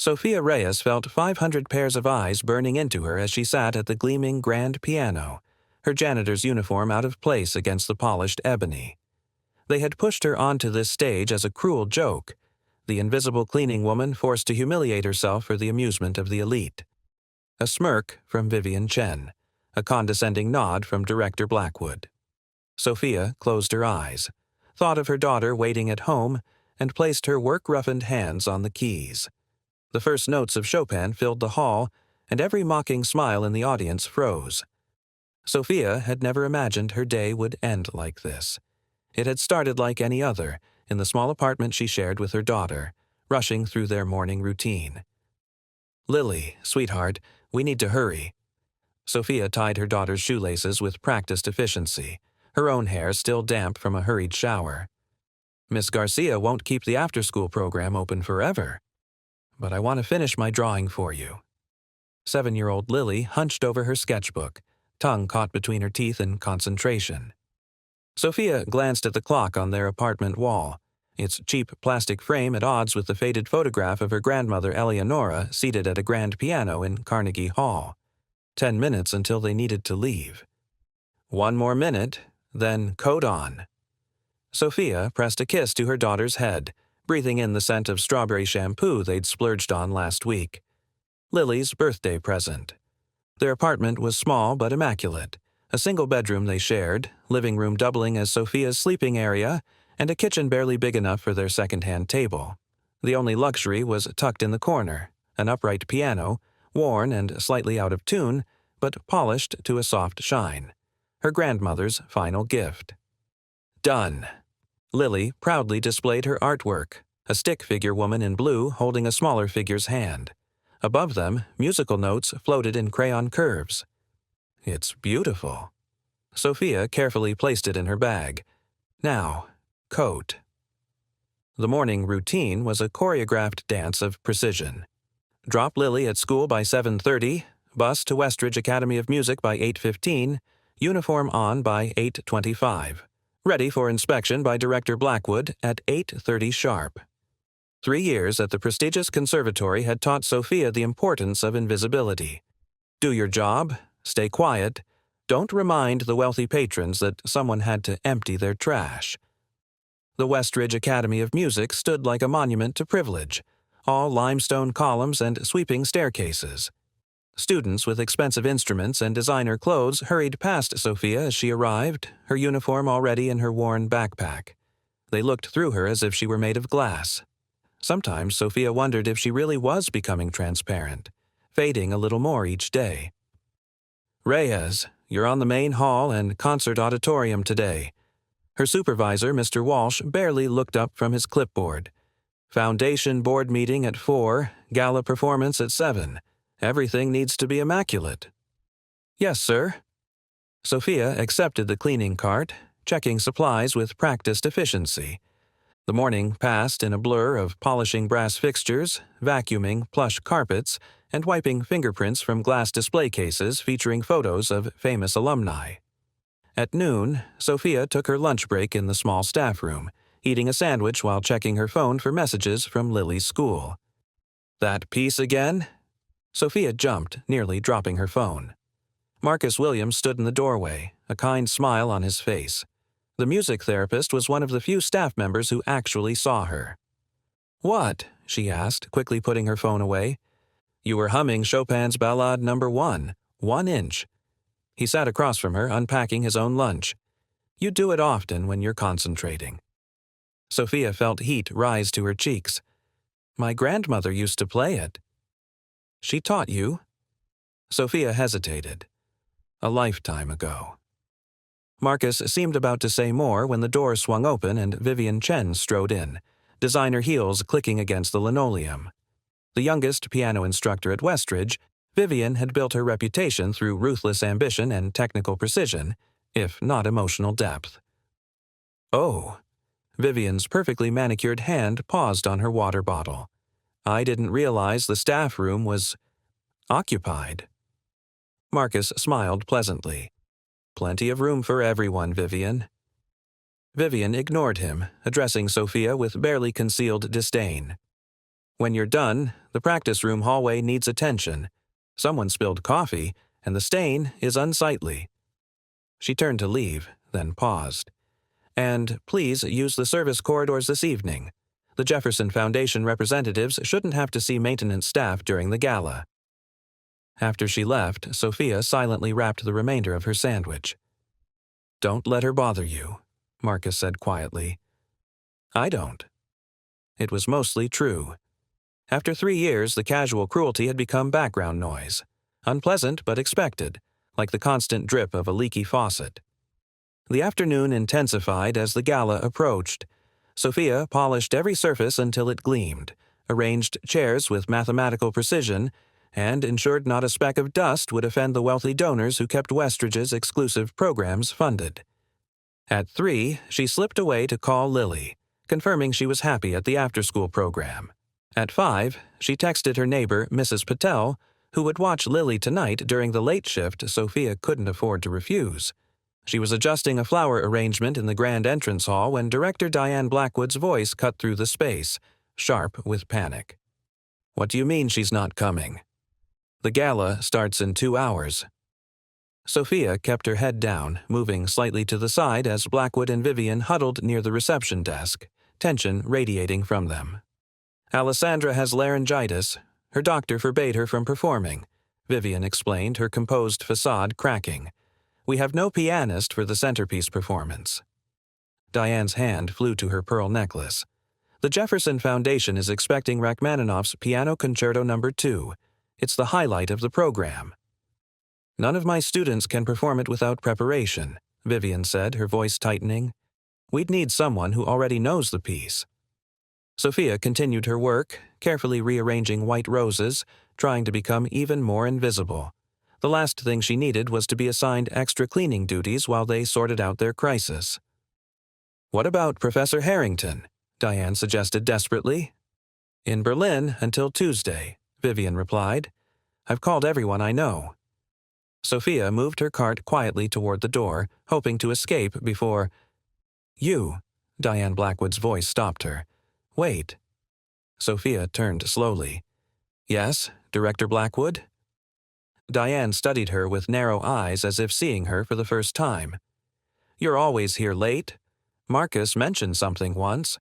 Sophia Reyes felt 500 pairs of eyes burning into her as she sat at the gleaming grand piano, her janitor's uniform out of place against the polished ebony. They had pushed her onto this stage as a cruel joke, the invisible cleaning woman forced to humiliate herself for the amusement of the elite. A smirk from Vivian Chen, a condescending nod from Director Blackwood. Sophia closed her eyes, thought of her daughter waiting at home, and placed her work-roughened hands on the keys. The first notes of Chopin filled the hall, and every mocking smile in the audience froze. Sophia had never imagined her day would end like this. It had started like any other, in the small apartment she shared with her daughter, rushing through their morning routine. "Lily, sweetheart, we need to hurry." Sophia tied her daughter's shoelaces with practiced efficiency, her own hair still damp from a hurried shower. "Miss Garcia won't keep the after-school program open forever. But I want to finish my drawing for you." 7-year-old Lily hunched over her sketchbook, tongue caught between her teeth in concentration. Sophia glanced at the clock on their apartment wall, its cheap plastic frame at odds with the faded photograph of her grandmother Eleonora seated at a grand piano in Carnegie Hall. 10 minutes until they needed to leave. 1 more minute, then code on. Sophia pressed a kiss to her daughter's head, breathing in the scent of strawberry shampoo they'd splurged on last week. Lily's birthday present. Their apartment was small but immaculate. A single bedroom they shared, living room doubling as Sophia's sleeping area, and a kitchen barely big enough for their second-hand table. The only luxury was tucked in the corner, an upright piano, worn and slightly out of tune, but polished to a soft shine. Her grandmother's final gift. Done. Lily proudly displayed her artwork, a stick figure woman in blue holding a smaller figure's hand. Above them, musical notes floated in crayon curves. "It's beautiful." Sophia carefully placed it in her bag. Now, coat. The morning routine was a choreographed dance of precision. Drop Lily at school by 7:30, bus to Westridge Academy of Music by 8:15, uniform on by 8:25. Ready for inspection by Director Blackwood at 8:30 sharp. 3 years at the prestigious conservatory had taught Sophia the importance of invisibility. Do your job, stay quiet, don't remind the wealthy patrons that someone had to empty their trash. The Westridge Academy of Music stood like a monument to privilege, all limestone columns and sweeping staircases. Students with expensive instruments and designer clothes hurried past Sophia as she arrived, her uniform already in her worn backpack. They looked through her as if she were made of glass. Sometimes Sophia wondered if she really was becoming transparent, fading a little more each day. "Reyes, you're on the main hall and concert auditorium today." Her supervisor, Mr. Walsh, barely looked up from his clipboard. "Foundation board meeting at 4, gala performance at 7. Everything needs to be immaculate." "Yes, sir." Sophia accepted the cleaning cart, checking supplies with practiced efficiency. The morning passed in a blur of polishing brass fixtures, vacuuming plush carpets, and wiping fingerprints from glass display cases featuring photos of famous alumni. At noon, Sophia took her lunch break in the small staff room, eating a sandwich while checking her phone for messages from Lily's school. "That piece again?" Sophia jumped, nearly dropping her phone. Marcus Williams stood in the doorway, a kind smile on his face. The music therapist was one of the few staff members who actually saw her. "What?" she asked, quickly putting her phone away. "You were humming Chopin's Ballade No. 1, 1 inch." He sat across from her, unpacking his own lunch. "You do it often when you're concentrating." Sophia felt heat rise to her cheeks. "My grandmother used to play it." "She taught you?" Sophia hesitated. A lifetime ago. Marcus seemed about to say more when the door swung open and Vivian Chen strode in, designer heels clicking against the linoleum. The youngest piano instructor at Westridge, Vivian had built her reputation through ruthless ambition and technical precision, if not emotional depth. "Oh." Vivian's perfectly manicured hand paused on her water bottle. "I didn't realize the staff room was occupied." Marcus smiled pleasantly. "Plenty of room for everyone, Vivian." Vivian ignored him, addressing Sophia with barely concealed disdain. When you're done, the practice room hallway needs attention. Someone spilled coffee, and the stain is unsightly." She turned to leave, then paused. "And please use the service corridors this evening. The Jefferson Foundation representatives shouldn't have to see maintenance staff during the gala." After she left, Sophia silently wrapped the remainder of her sandwich. "Don't let her bother you," Marcus said quietly. "I don't." It was mostly true. After 3 years, the casual cruelty had become background noise. Unpleasant but expected, like the constant drip of a leaky faucet. The afternoon intensified as the gala approached. Sophia polished every surface until it gleamed, arranged chairs with mathematical precision, and ensured not a speck of dust would offend the wealthy donors who kept Westridge's exclusive programs funded. At 3, she slipped away to call Lily, confirming she was happy at the after-school program. At 5, she texted her neighbor, Mrs. Patel, who would watch Lily tonight during the late shift Sophia couldn't afford to refuse. She was adjusting a flower arrangement in the grand entrance hall when Director Diane Blackwood's voice cut through the space, sharp with panic. "What do you mean she's not coming?" "The gala starts in 2 hours." Sophia kept her head down, moving slightly to the side as Blackwood and Vivian huddled near the reception desk, tension radiating from them. "Alessandra has laryngitis. Her doctor forbade her from performing," Vivian explained, her composed facade cracking. "We have no pianist for the centerpiece performance." Diane's hand flew to her pearl necklace. "The Jefferson Foundation is expecting Rachmaninoff's Piano Concerto No. 2. It's the highlight of the program." "None of my students can perform it without preparation," Vivian said, her voice tightening. "We'd need someone who already knows the piece." Sophia continued her work, carefully rearranging white roses, trying to become even more invisible. The last thing she needed was to be assigned extra cleaning duties while they sorted out their crisis. "What about Professor Harrington?" Diane suggested desperately. "In Berlin until Tuesday," Vivian replied. "I've called everyone I know." Sophia moved her cart quietly toward the door, hoping to escape before— "You," Diane Blackwood's voice stopped her. "Wait." Sophia turned slowly. "Yes, Director Blackwood?" Diane studied her with narrow eyes as if seeing her for the first time. "You're always here late. Marcus mentioned something once."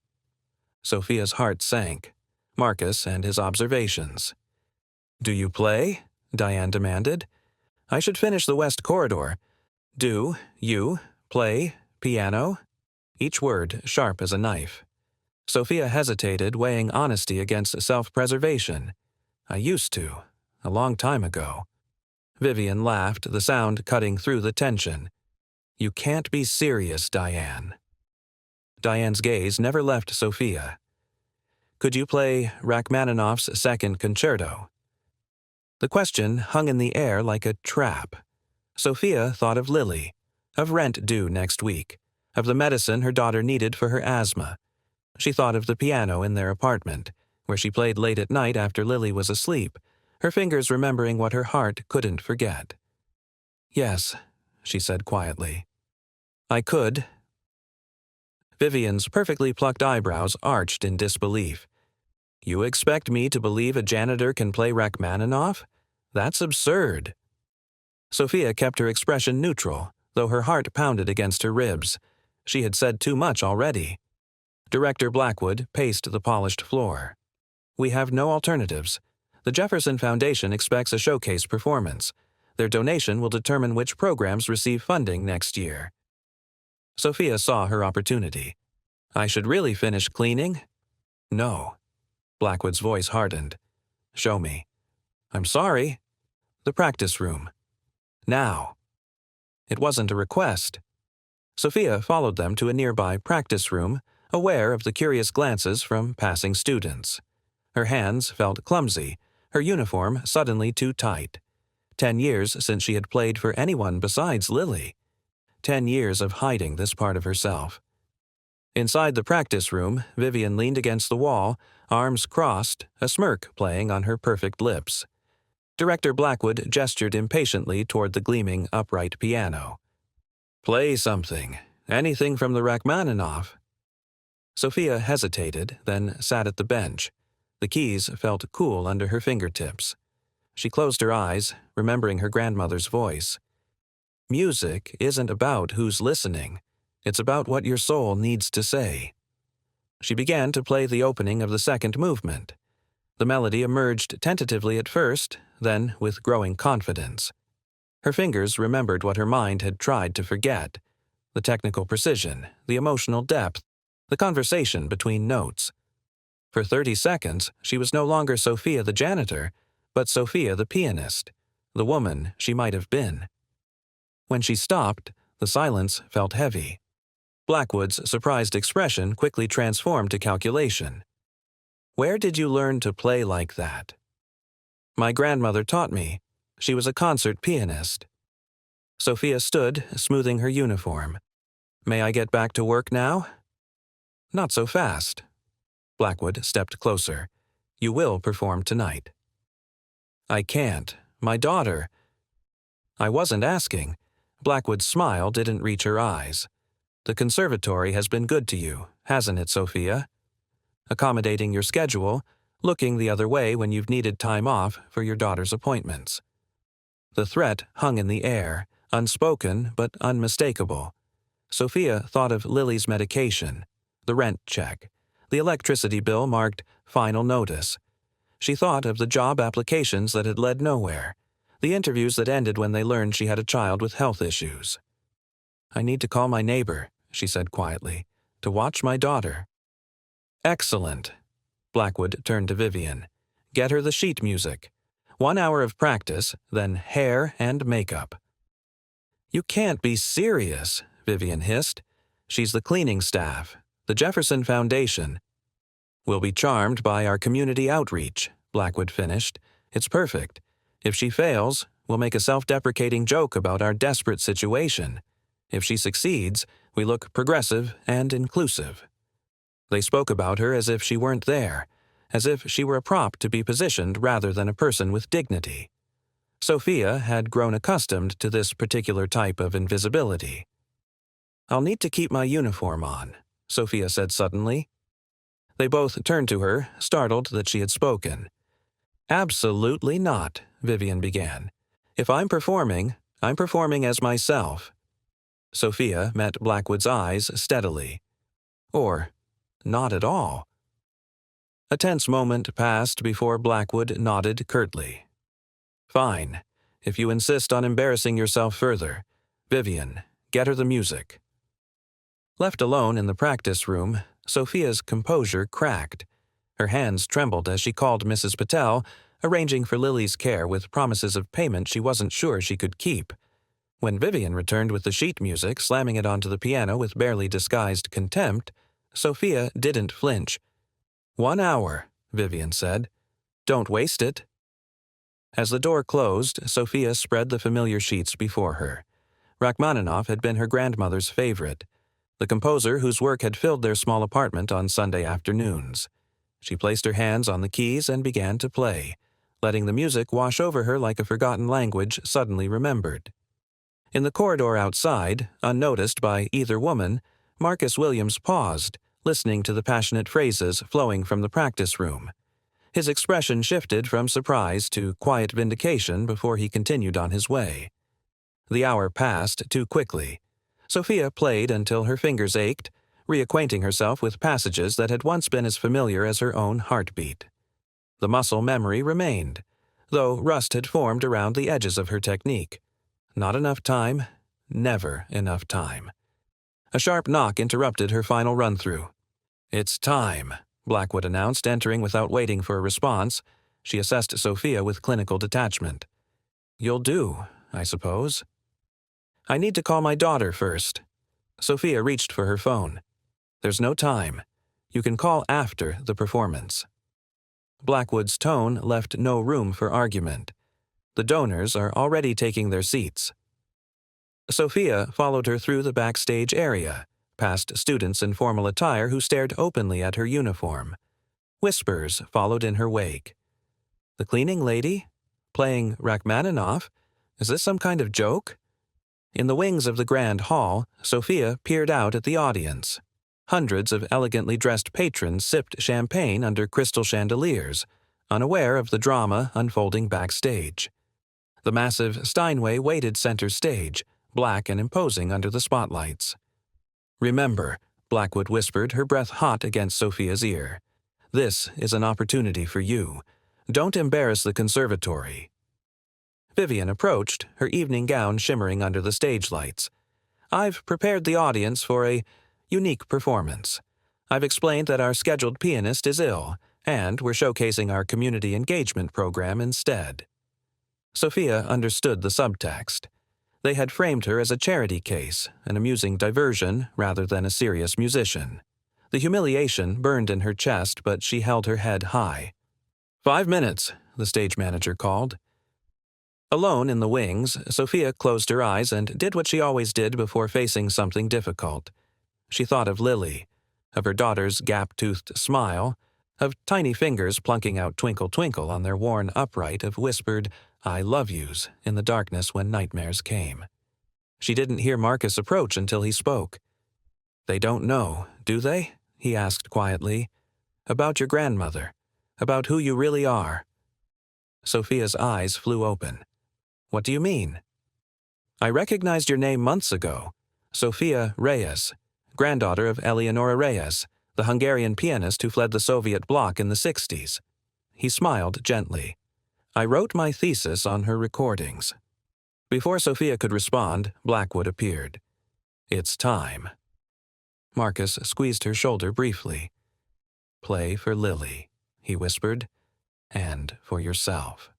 Sophia's heart sank. Marcus and his observations. "Do you play?" Diane demanded. "I should finish the West Corridor. Do you play piano?" Each word sharp as a knife. Sophia hesitated, weighing honesty against self-preservation. "I used to, a long time ago." Vivian laughed, the sound cutting through the tension. "You can't be serious, Diane." Diane's gaze never left Sophia. "Could you play Rachmaninoff's Second Concerto?" The question hung in the air like a trap. Sophia thought of Lily, of rent due next week, of the medicine her daughter needed for her asthma. She thought of the piano in their apartment, where she played late at night after Lily was asleep, her fingers remembering what her heart couldn't forget. "Yes," she said quietly. "I could." Vivian's perfectly plucked eyebrows arched in disbelief. "You expect me to believe a janitor can play Rachmaninoff? That's absurd." Sophia kept her expression neutral, though her heart pounded against her ribs. She had said too much already. Director Blackwood paced the polished floor. "We have no alternatives. The Jefferson Foundation expects a showcase performance. Their donation will determine which programs receive funding next year." Sophia saw her opportunity. "I should really finish cleaning?" "No." Blackwood's voice hardened. "Show me." "I'm sorry." "The practice room." "Now." It wasn't a request. Sophia followed them to a nearby practice room, aware of the curious glances from passing students. Her hands felt clumsy, her uniform suddenly too tight. 10 years since she had played for anyone besides Lily. 10 years of hiding this part of herself. Inside the practice room, Vivian leaned against the wall, arms crossed, a smirk playing on her perfect lips. Director Blackwood gestured impatiently toward the gleaming, upright piano. "Play something. Anything from the Rachmaninoff." Sophia hesitated, then sat at the bench. The keys felt cool under her fingertips. She closed her eyes, remembering her grandmother's voice. Music isn't about who's listening. It's about what your soul needs to say. She began to play the opening of the second movement. The melody emerged tentatively at first, then with growing confidence. Her fingers remembered what her mind had tried to forget: the technical precision, the emotional depth, the conversation between notes. For 30 seconds, she was no longer Sophia the janitor, but Sophia the pianist, the woman she might have been. When she stopped, the silence felt heavy. Blackwood's surprised expression quickly transformed to calculation. "Where did you learn to play like that?" "My grandmother taught me. She was a concert pianist." Sophia stood, smoothing her uniform. "May I get back to work now?" "Not so fast." Blackwood stepped closer. "You will perform tonight." "I can't. My daughter—" "I wasn't asking." Blackwood's smile didn't reach her eyes. "The conservatory has been good to you, hasn't it, Sophia? Accommodating your schedule, looking the other way when you've needed time off for your daughter's appointments." The threat hung in the air, unspoken but unmistakable. Sophia thought of Lily's medication, the rent check, the electricity bill marked "Final Notice." She thought of the job applications that had led nowhere, the interviews that ended when they learned she had a child with health issues. "I need to call my neighbor," she said quietly, "to watch my daughter." "Excellent." Blackwood turned to Vivian. "Get her the sheet music. 1 hour of practice, then hair and makeup." "You can't be serious," Vivian hissed. "She's the cleaning staff, the Jefferson Foundation." "We'll be charmed by our community outreach," Blackwood finished. "It's perfect. If she fails, we'll make a self-deprecating joke about our desperate situation. If she succeeds, we look progressive and inclusive." They spoke about her as if she weren't there, as if she were a prop to be positioned rather than a person with dignity. Sophia had grown accustomed to this particular type of invisibility. "I'll need to keep my uniform on," Sophia said suddenly. They both turned to her, startled that she had spoken. "Absolutely not," Vivian began. "If I'm performing as myself." Sophia met Blackwood's eyes steadily. "Or not at all." A tense moment passed before Blackwood nodded curtly. "Fine. If you insist on embarrassing yourself further. Vivian, get her the music." Left alone in the practice room, Sophia's composure cracked. Her hands trembled as she called Mrs. Patel, arranging for Lily's care with promises of payment she wasn't sure she could keep. When Vivian returned with the sheet music, slamming it onto the piano with barely disguised contempt, Sophia didn't flinch. 1 hour, Vivian said. "Don't waste it." As the door closed, Sophia spread the familiar sheets before her. Rachmaninoff had been her grandmother's favorite, the composer whose work had filled their small apartment on Sunday afternoons. She placed her hands on the keys and began to play, letting the music wash over her like a forgotten language suddenly remembered. In the corridor outside, unnoticed by either woman, Marcus Williams paused, listening to the passionate phrases flowing from the practice room. His expression shifted from surprise to quiet vindication before he continued on his way. The hour passed too quickly. Sophia played until her fingers ached, reacquainting herself with passages that had once been as familiar as her own heartbeat. The muscle memory remained, though rust had formed around the edges of her technique. Not enough time, never enough time. A sharp knock interrupted her final run-through. "It's time," Blackwood announced, entering without waiting for a response. She assessed Sophia with clinical detachment. "You'll do, I suppose." "I need to call my daughter first." Sophia reached for her phone. "There's no time. You can call after the performance." Blackwood's tone left no room for argument. "The donors are already taking their seats." Sophia followed her through the backstage area, past students in formal attire who stared openly at her uniform. Whispers followed in her wake. "The cleaning lady? Playing Rachmaninoff? Is this some kind of joke?" In the wings of the grand hall, Sophia peered out at the audience. Hundreds of elegantly dressed patrons sipped champagne under crystal chandeliers, unaware of the drama unfolding backstage. The massive Steinway waited center stage, black and imposing under the spotlights. "Remember," Blackwood whispered, her breath hot against Sophia's ear. "This is an opportunity for you. Don't embarrass the conservatory." Vivian approached, her evening gown shimmering under the stage lights. "I've prepared the audience for a unique performance. I've explained that our scheduled pianist is ill, and we're showcasing our community engagement program instead." Sophia understood the subtext. They had framed her as a charity case, an amusing diversion rather than a serious musician. The humiliation burned in her chest, but she held her head high. "5 minutes," the stage manager called. Alone in the wings, Sophia closed her eyes and did what she always did before facing something difficult. She thought of Lily, of her daughter's gap-toothed smile, of tiny fingers plunking out twinkle twinkle on their worn upright, of whispered "I love yous" in the darkness when nightmares came. She didn't hear Marcus approach until he spoke. "They don't know, do they?" he asked quietly. "About your grandmother, about who you really are." Sophia's eyes flew open. "What do you mean?" "I recognized your name months ago. Sophia Reyes, granddaughter of Eleonora Reyes, the Hungarian pianist who fled the Soviet bloc in the 60s. He smiled gently. "I wrote my thesis on her recordings." Before Sophia could respond, Blackwood appeared. "It's time." Marcus squeezed her shoulder briefly. "Play for Lily," he whispered, "and for yourself."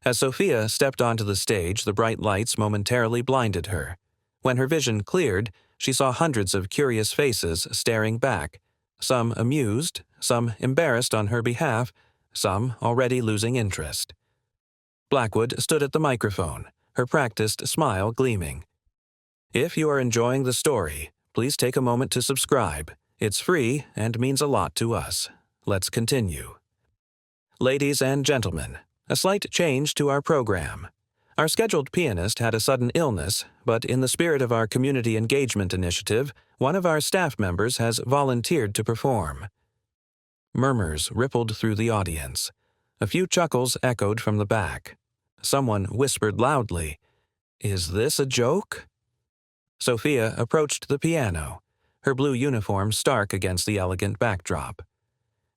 As Sophia stepped onto the stage, the bright lights momentarily blinded her. When her vision cleared, she saw hundreds of curious faces staring back, some amused, some embarrassed on her behalf, some already losing interest. Blackwood stood at the microphone, her practiced smile gleaming. "If you are enjoying the story, please take a moment to subscribe. It's free and means a lot to us. Let's continue." Ladies and gentlemen, a slight change to our program. Our scheduled pianist had a sudden illness, but in the spirit of our community engagement initiative, one of our staff members has volunteered to perform. Murmurs rippled through the audience. A few chuckles echoed from the back. Someone whispered loudly, "Is this a joke?" Sophia approached the piano, her blue uniform stark against the elegant backdrop.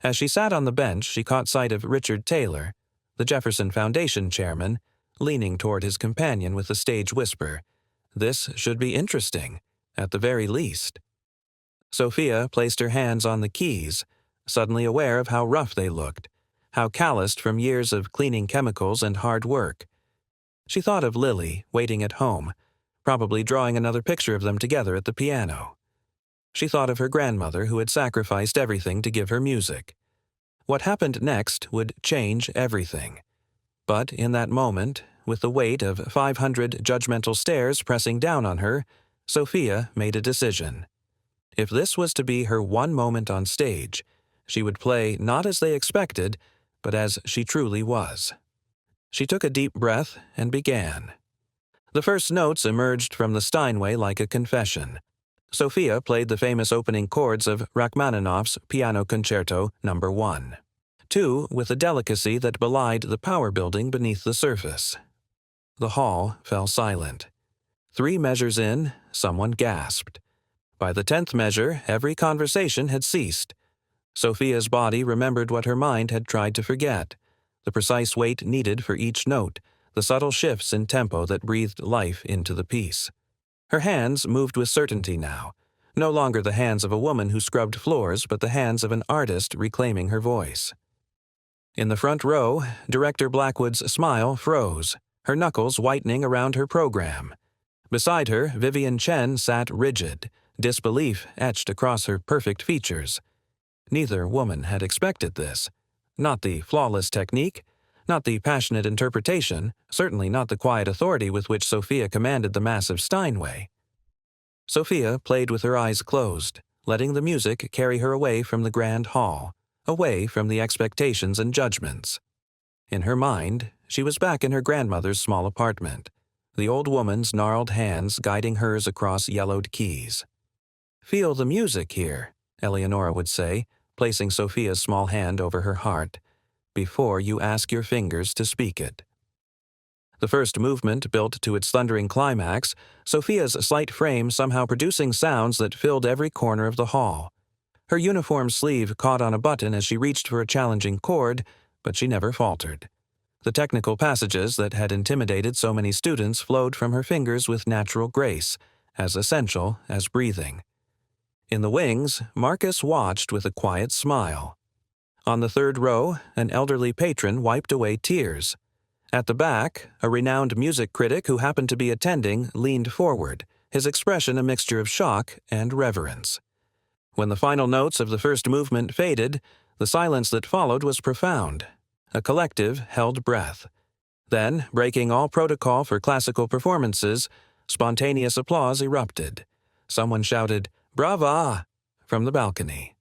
As she sat on the bench, she caught sight of Richard Taylor, the Jefferson Foundation chairman, leaning toward his companion with a stage whisper. "This should be interesting, at the very least." Sophia placed her hands on the keys, suddenly aware of how rough they looked, how calloused from years of cleaning chemicals and hard work. She thought of Lily, waiting at home, probably drawing another picture of them together at the piano. She thought of her grandmother who had sacrificed everything to give her music. What happened next would change everything. But in that moment, with the weight of 500 judgmental stares pressing down on her, Sophia made a decision. If this was to be her one moment on stage, she would play not as they expected, but as she truly was. She took a deep breath and began. The first notes emerged from the Steinway like a confession. Sophia played the famous opening chords of Rachmaninoff's Piano Concerto No. 1. 2 with a delicacy that belied the power building beneath the surface. The hall fell silent. 3 measures in, someone gasped. By the 10th measure, every conversation had ceased. Sophia's body remembered what her mind had tried to forget, the precise weight needed for each note, the subtle shifts in tempo that breathed life into the piece. Her hands moved with certainty now, no longer the hands of a woman who scrubbed floors, but the hands of an artist reclaiming her voice. In the front row, Director Blackwood's smile froze, her knuckles whitening around her program. Beside her, Vivian Chen sat rigid, disbelief etched across her perfect features. Neither woman had expected this. Not the flawless technique, not the passionate interpretation, certainly not the quiet authority with which Sophia commanded the massive Steinway. Sophia played with her eyes closed, letting the music carry her away from the grand hall, away from the expectations and judgments. In her mind, she was back in her grandmother's small apartment, the old woman's gnarled hands guiding hers across yellowed keys. "Feel the music here," Eleonora would say, placing Sophia's small hand over her heart, "before you ask your fingers to speak it." The first movement built to its thundering climax, Sophia's slight frame somehow producing sounds that filled every corner of the hall. Her uniform sleeve caught on a button as she reached for a challenging chord, but she never faltered. The technical passages that had intimidated so many students flowed from her fingers with natural grace, as essential as breathing. In the wings, Marcus watched with a quiet smile. On the third row, an elderly patron wiped away tears. At the back, a renowned music critic who happened to be attending leaned forward, his expression a mixture of shock and reverence. When the final notes of the first movement faded, the silence that followed was profound. A collective held breath. Then, breaking all protocol for classical performances, spontaneous applause erupted. Someone shouted, "Brava!" from the balcony.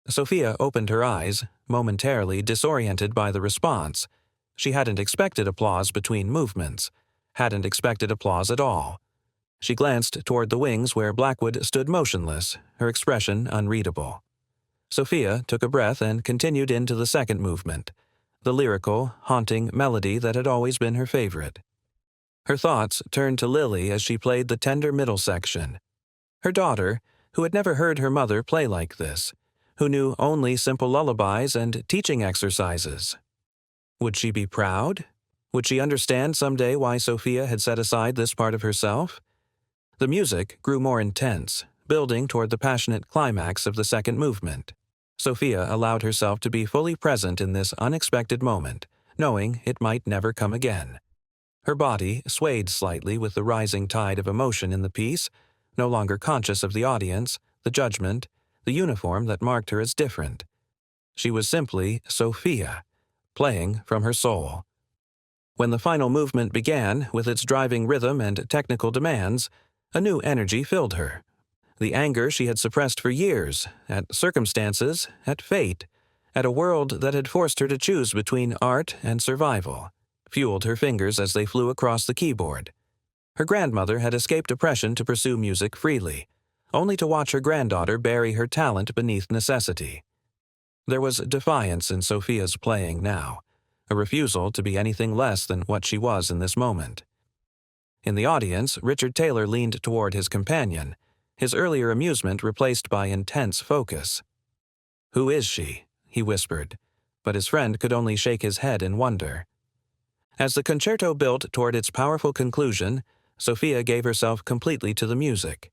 Sophia opened her eyes, momentarily disoriented by the response. She hadn't expected applause between movements, hadn't expected applause at all. She glanced toward the wings where Blackwood stood motionless, her expression unreadable. Sophia took a breath and continued into the second movement, the lyrical, haunting melody that had always been her favorite. Her thoughts turned to Lily as she played the tender middle section. Her daughter, who had never heard her mother play like this, who knew only simple lullabies and teaching exercises. Would she be proud? Would she understand someday why Sophia had set aside this part of herself? The music grew more intense, building toward the passionate climax of the second movement. Sophia allowed herself to be fully present in this unexpected moment, knowing it might never come again. Her body swayed slightly with the rising tide of emotion in the piece, no longer conscious of the audience, the judgment, the uniform that marked her as different. She was simply Sophia, playing from her soul. When the final movement began, with its driving rhythm and technical demands, a new energy filled her. The anger she had suppressed for years, at circumstances, at fate, at a world that had forced her to choose between art and survival, fueled her fingers as they flew across the keyboard. Her grandmother had escaped oppression to pursue music freely, only to watch her granddaughter bury her talent beneath necessity. There was defiance in Sophia's playing now, a refusal to be anything less than what she was in this moment. In the audience, Richard Taylor leaned toward his companion, his earlier amusement replaced by intense focus. "Who is she?" he whispered, but his friend could only shake his head in wonder. As the concerto built toward its powerful conclusion, Sophia gave herself completely to the music.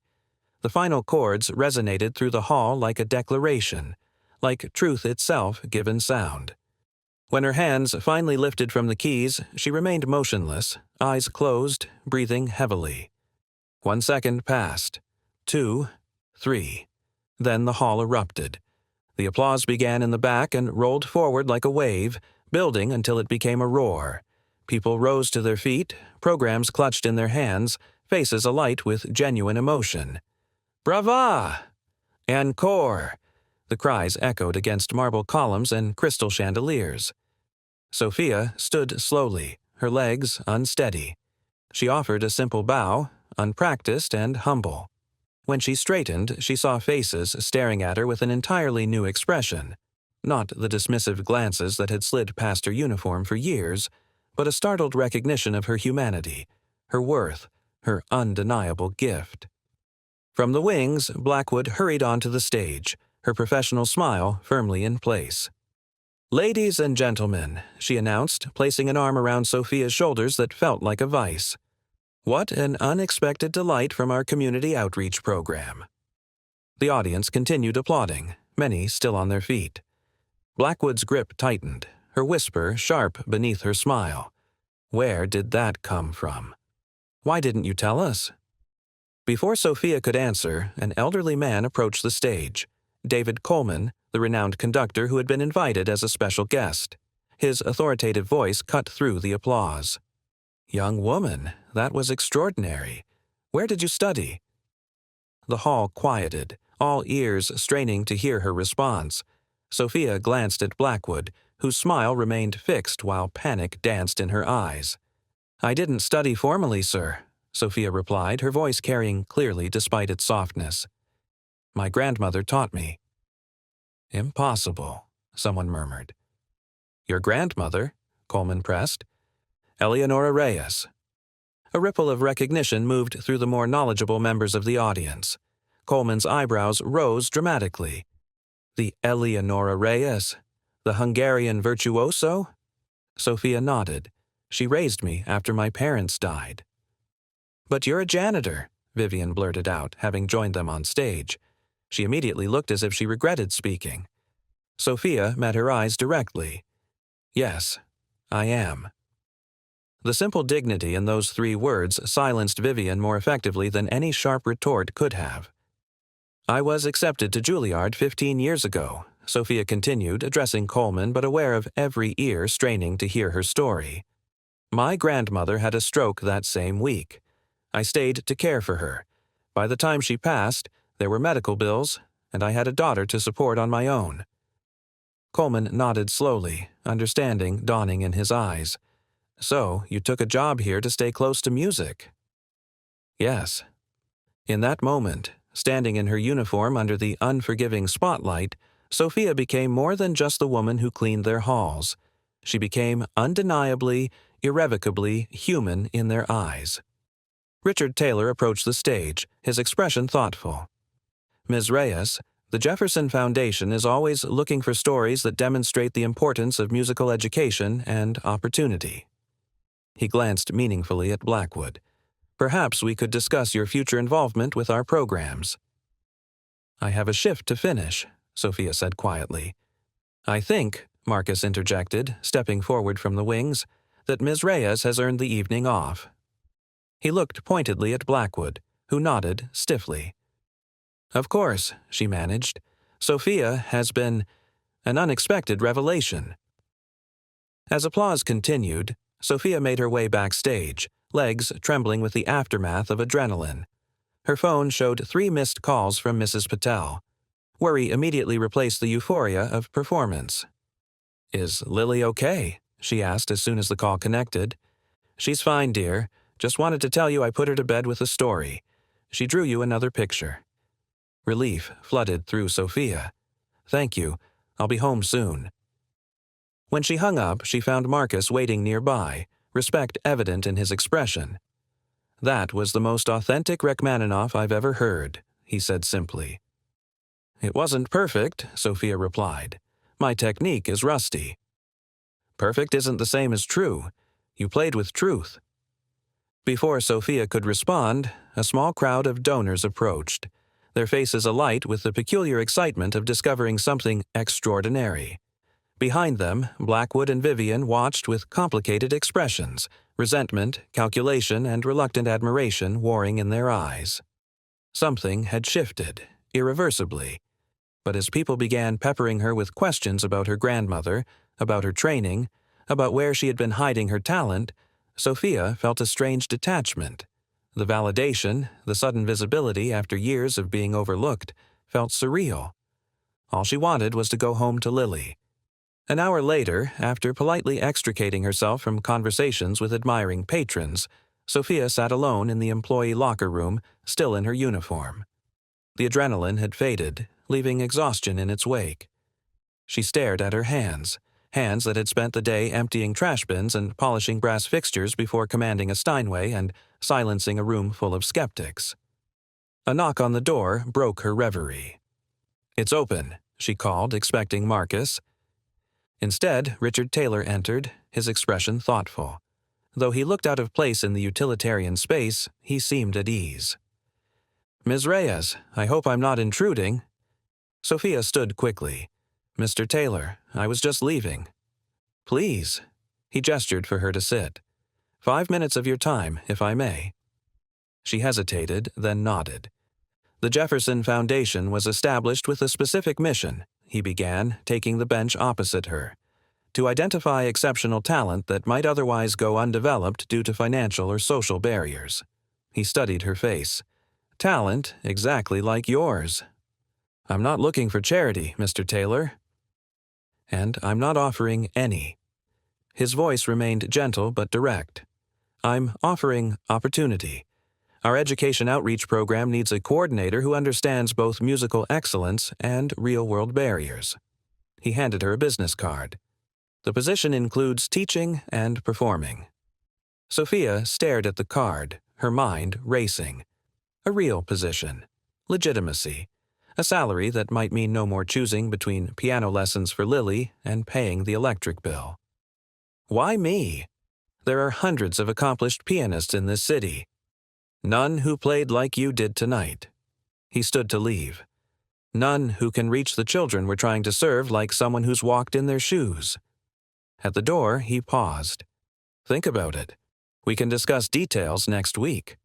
The final chords resonated through the hall like a declaration, like truth itself given sound. When her hands finally lifted from the keys, she remained motionless, eyes closed, breathing heavily. 1 second passed. 2, 3. Then the hall erupted. The applause began in the back and rolled forward like a wave, building until it became a roar. People rose to their feet, programs clutched in their hands, faces alight with genuine emotion. "Brava!" "Encore!" The cries echoed against marble columns and crystal chandeliers. Sophia stood slowly, her legs unsteady. She offered a simple bow, unpracticed and humble. When she straightened, she saw faces staring at her with an entirely new expression. Not the dismissive glances that had slid past her uniform for years, but a startled recognition of her humanity, her worth, her undeniable gift. From the wings, Blackwood hurried onto the stage, her professional smile firmly in place. "Ladies and gentlemen," she announced, placing an arm around Sophia's shoulders that felt like a vice. "What an unexpected delight from our community outreach program." The audience continued applauding, many still on their feet. Blackwood's grip tightened, her whisper sharp beneath her smile. "Where did that come from? Why didn't you tell us?" Before Sophia could answer, an elderly man approached the stage. David Coleman, the renowned conductor who had been invited as a special guest. His authoritative voice cut through the applause. "Young woman, that was extraordinary. Where did you study?" The hall quieted, all ears straining to hear her response. Sophia glanced at Blackwood, whose smile remained fixed while panic danced in her eyes. "I didn't study formally, sir," Sophia replied, her voice carrying clearly despite its softness. My grandmother taught me." "Impossible," someone murmured. "Your grandmother?" Coleman pressed. "Eleonora Reyes." A ripple of recognition moved through the more knowledgeable members of the audience. Coleman's eyebrows rose dramatically. "The Eleonora Reyes? The Hungarian virtuoso?" Sophia nodded. "She raised me after my parents died." "But you're a janitor," Vivian blurted out, having joined them on stage. She immediately looked as if she regretted speaking. Sophia met her eyes directly. "Yes, I am." The simple dignity in those 3 words silenced Vivian more effectively than any sharp retort could have. "I was accepted to Juilliard 15 years ago," Sophia continued, addressing Coleman but aware of every ear straining to hear her story. "My grandmother had a stroke that same week. I stayed to care for her. By the time she passed, there were medical bills, and I had a daughter to support on my own." Coleman nodded slowly, understanding dawning in his eyes. "So, you took a job here to stay close to music?" "Yes." In that moment, standing in her uniform under the unforgiving spotlight, Sophia became more than just the woman who cleaned their halls. She became undeniably, irrevocably human in their eyes. Richard Taylor approached the stage, his expression thoughtful. "Ms. Reyes, the Jefferson Foundation is always looking for stories that demonstrate the importance of musical education and opportunity." He glanced meaningfully at Blackwood. "Perhaps we could discuss your future involvement with our programs." "I have a shift to finish," Sophia said quietly. "I think," Marcus interjected, stepping forward from the wings, "that Ms. Reyes has earned the evening off." He looked pointedly at Blackwood, who nodded stiffly. "Of course," she managed. "Sophia has been an unexpected revelation." As applause continued, Sophia made her way backstage, legs trembling with the aftermath of adrenaline. Her phone showed 3 missed calls from Mrs. Patel. Worry immediately replaced the euphoria of performance. "Is Lily okay?" she asked as soon as the call connected. "She's fine, dear. Just wanted to tell you I put her to bed with a story. She drew you another picture." Relief flooded through Sophia. "Thank you. I'll be home soon." When she hung up, she found Marcus waiting nearby, respect evident in his expression. "That was the most authentic Rachmaninoff I've ever heard," he said simply. "It wasn't perfect," Sophia replied. "My technique is rusty." "Perfect isn't the same as true. You played with truth." Before Sophia could respond, a small crowd of donors approached, their faces alight with the peculiar excitement of discovering something extraordinary. Behind them, Blackwood and Vivian watched with complicated expressions, resentment, calculation, and reluctant admiration warring in their eyes. Something had shifted, irreversibly. But as people began peppering her with questions about her grandmother, about her training, about where she had been hiding her talent, Sophia felt a strange detachment. The validation, the sudden visibility after years of being overlooked, felt surreal. All she wanted was to go home to Lily. An hour later, after politely extricating herself from conversations with admiring patrons, Sophia sat alone in the employee locker room, still in her uniform. The adrenaline had faded, leaving exhaustion in its wake. She stared at her hands that had spent the day emptying trash bins and polishing brass fixtures before commanding a Steinway and silencing a room full of skeptics. A knock on the door broke her reverie. "It's open," she called, expecting Marcus. Instead, Richard Taylor entered, his expression thoughtful. Though he looked out of place in the utilitarian space, he seemed at ease. "Ms. Reyes, I hope I'm not intruding." Sophia stood quickly. "Mr. Taylor, I was just leaving." "Please." He gestured for her to sit. "5 minutes of your time, if I may." She hesitated, then nodded. "The Jefferson Foundation was established with a specific mission," he began, taking the bench opposite her, "to identify exceptional talent that might otherwise go undeveloped due to financial or social barriers." He studied her face. "Talent exactly like yours." "I'm not looking for charity, Mr. Taylor." "And I'm not offering any." His voice remained gentle but direct. "I'm offering opportunity. Our education outreach program needs a coordinator who understands both musical excellence and real-world barriers. He handed her a business card. The position includes teaching and performing. Sophia stared at the card, her mind racing. A real position. Legitimacy. A salary that might mean no more choosing between piano lessons for Lily and paying the electric bill. Why me? There are hundreds of accomplished pianists in this city. None who played like you did tonight. He stood to leave. None who can reach the children we're trying to serve like someone who's walked in their shoes. At the door, he paused. Think about it. We can discuss details next week.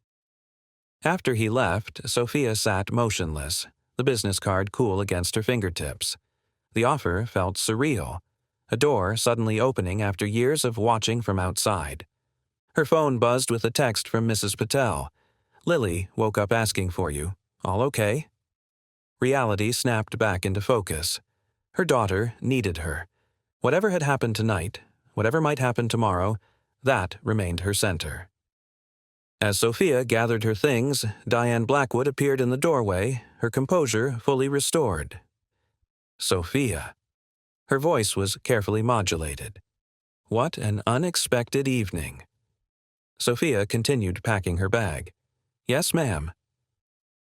After he left, Sophia sat motionless, the business card cool against her fingertips. The offer felt surreal, a door suddenly opening after years of watching from outside. Her phone buzzed with a text from Mrs. Patel. Lily woke up asking for you. All okay? Reality snapped back into focus. Her daughter needed her. Whatever had happened tonight, whatever might happen tomorrow, that remained her center. As Sophia gathered her things, Diane Blackwood appeared in the doorway, her composure fully restored. Sophia. Her voice was carefully modulated. What an unexpected evening. Sophia continued packing her bag. Yes, ma'am.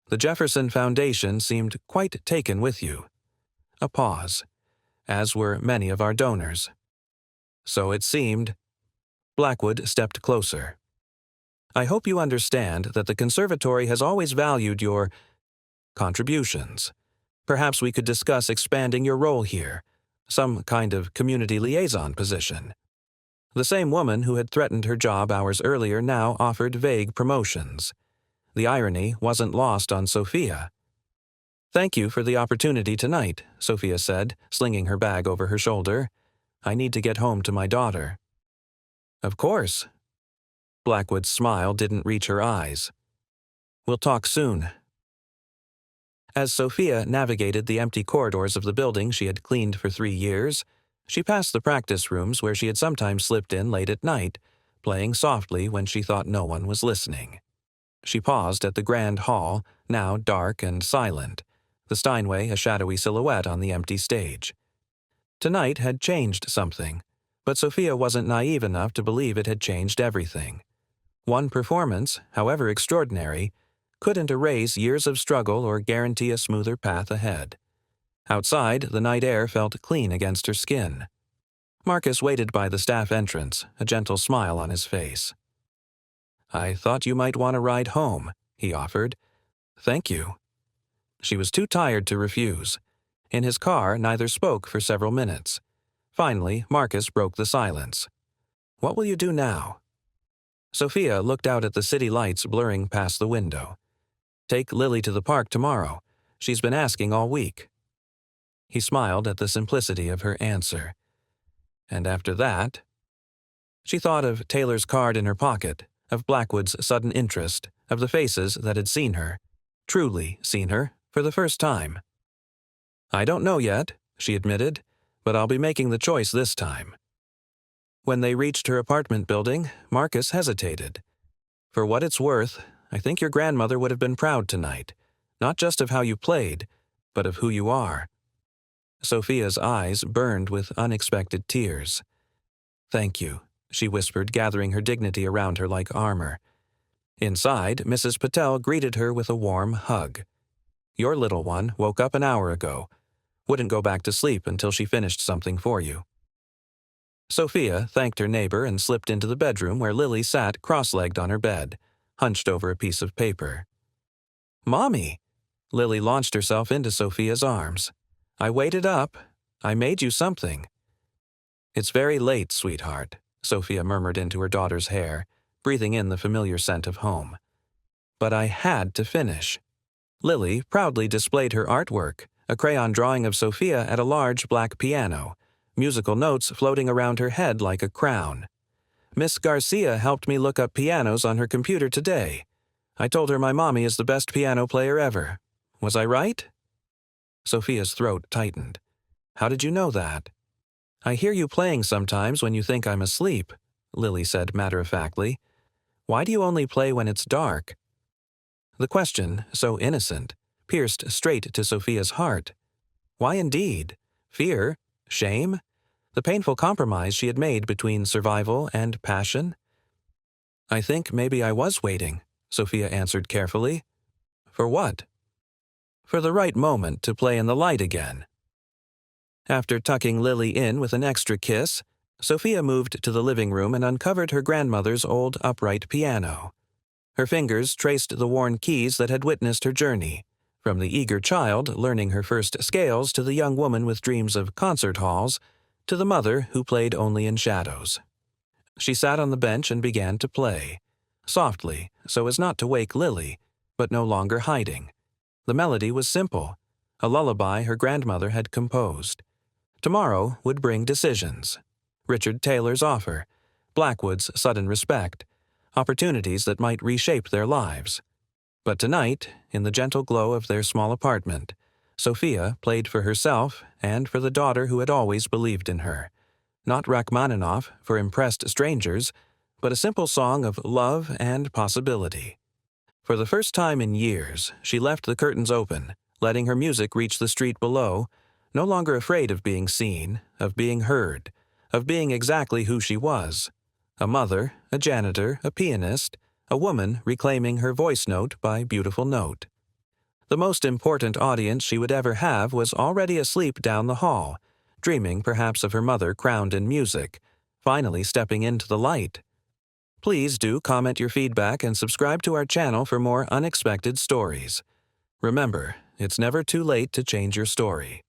The Jefferson Foundation seemed quite taken with you. A pause, as were many of our donors. So it seemed. Blackwood stepped closer. I hope you understand that the conservatory has always valued your contributions. Perhaps we could discuss expanding your role here, some kind of community liaison position. The same woman who had threatened her job hours earlier now offered vague promotions. The irony wasn't lost on Sophia. Thank you for the opportunity tonight, Sophia said, slinging her bag over her shoulder. I need to get home to my daughter. Of course. Blackwood's smile didn't reach her eyes. We'll talk soon. As Sophia navigated the empty corridors of the building she had cleaned for 3 years, she passed the practice rooms where she had sometimes slipped in late at night, playing softly when she thought no one was listening. She paused at the grand hall, now dark and silent, the Steinway a shadowy silhouette on the empty stage. Tonight had changed something, but Sophia wasn't naive enough to believe it had changed everything. One performance, however extraordinary, couldn't erase years of struggle or guarantee a smoother path ahead. Outside, the night air felt clean against her skin. Marcus waited by the staff entrance, a gentle smile on his face. I thought you might want a ride home, he offered. Thank you. She was too tired to refuse. In his car, neither spoke for several minutes. Finally, Marcus broke the silence. What will you do now? Sophia looked out at the city lights blurring past the window. Take Lily to the park tomorrow. She's been asking all week. He smiled at the simplicity of her answer. And after that? She thought of Taylor's card in her pocket, of Blackwood's sudden interest, of the faces that had seen her, truly seen her, for the first time. I don't know yet, she admitted, but I'll be making the choice this time. When they reached her apartment building, Marcus hesitated. For what it's worth, I think your grandmother would have been proud tonight, not just of how you played, but of who you are. Sophia's eyes burned with unexpected tears. Thank you, she whispered, gathering her dignity around her like armor. Inside, Mrs. Patel greeted her with a warm hug. Your little one woke up an hour ago. Wouldn't go back to sleep until she finished something for you. Sophia thanked her neighbor and slipped into the bedroom where Lily sat cross-legged on her bed, hunched over a piece of paper. Mommy! Lily launched herself into Sophia's arms. I waited up. I made you something. It's very late, sweetheart, Sophia murmured into her daughter's hair, breathing in the familiar scent of home. But I had to finish. Lily proudly displayed her artwork, a crayon drawing of Sophia at a large black piano, musical notes floating around her head like a crown. Miss Garcia helped me look up pianos on her computer today. I told her my mommy is the best piano player ever. Was I right? Sophia's throat tightened. How did you know that? I hear you playing sometimes when you think I'm asleep, Lily said matter-of-factly. Why do you only play when it's dark? The question, so innocent, pierced straight to Sophia's heart. Why indeed? Fear? Shame? The painful compromise she had made between survival and passion? I think maybe I was waiting, Sophia answered carefully. For what? For the right moment to play in the light again. After tucking Lily in with an extra kiss, Sophia moved to the living room and uncovered her grandmother's old upright piano. Her fingers traced the worn keys that had witnessed her journey, from the eager child learning her first scales to the young woman with dreams of concert halls, to the mother who played only in shadows. She sat on the bench and began to play, softly, so as not to wake Lily, but no longer hiding. The melody was simple, a lullaby her grandmother had composed. Tomorrow would bring decisions. Richard Taylor's offer, Blackwood's sudden respect, opportunities that might reshape their lives. But tonight, in the gentle glow of their small apartment, Sophia played for herself and for the daughter who had always believed in her. Not Rachmaninoff for impressed strangers, but a simple song of love and possibility. For the first time in years, she left the curtains open, letting her music reach the street below, no longer afraid of being seen, of being heard, of being exactly who she was. A mother, a janitor, a pianist, a woman reclaiming her voice note by beautiful note. The most important audience she would ever have was already asleep down the hall, dreaming perhaps of her mother crowned in music, finally stepping into the light. Please do comment your feedback and subscribe to our channel for more unexpected stories. Remember, it's never too late to change your story.